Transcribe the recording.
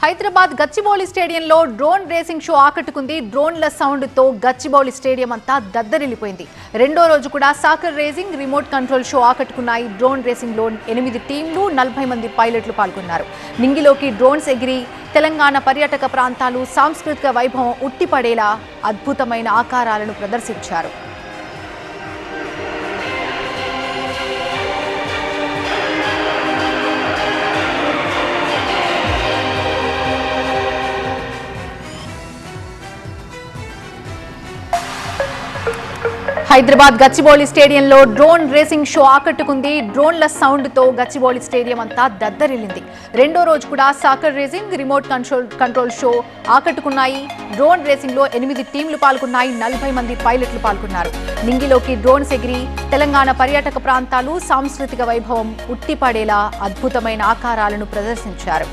హైదరాబాద్ గచ్చిబౌలి స్టేడియంలో drone racing show ఆకట్టుకుంది. డ్రోన్ల సౌండ్ తో గచ్చిబౌలి స్టేడియం అంతా దద్దరిల్లిపోయింది. రెండో రోజు కూడా soccer racing, remote control show ఆకట్టుకున్నాయి. డ్రోన్ రేసింగ్ లో 8 టీంలు, 40 మంది పైలట్లు పాల్గొన్నారు. నింగిలోకి డ్రోన్స్ ఎగిరి తెలంగాణ పర్యాటక ప్రాంతాలు, సాంస్కృతిక వైభవం ఉట్టిపడేలా అద్భుతమైన ఆకారాలను ప్రదర్శించారు. హైదరాబాద్ గచ్చిబౌలి స్టేడియంలో డ్రోన్ రేసింగ్ షో ఆకట్టుకుంది. డ్రోన్ల సౌండ్ తో గచ్చిబౌలి స్టేడియం అంతా దద్దరిల్లింది. రెండో రోజు కూడా soccer racing, remote control show ఆకట్టుకున్నాయి. డ్రోన్ రేసింగ్ లో 8 టీంలు పాల్గొన్నాయి. 40 మంది పైలట్లు పాల్గొన్నారు. నింగిలోకి డ్రోన్స్ ఎగిరి తెలంగాణ పర్యాటక ప్రాంతాలు, సాంస్కృతిక వైభవం ఉట్టిపడేలా అద్భుతమైన ఆకారాలను ప్రదర్శించారు.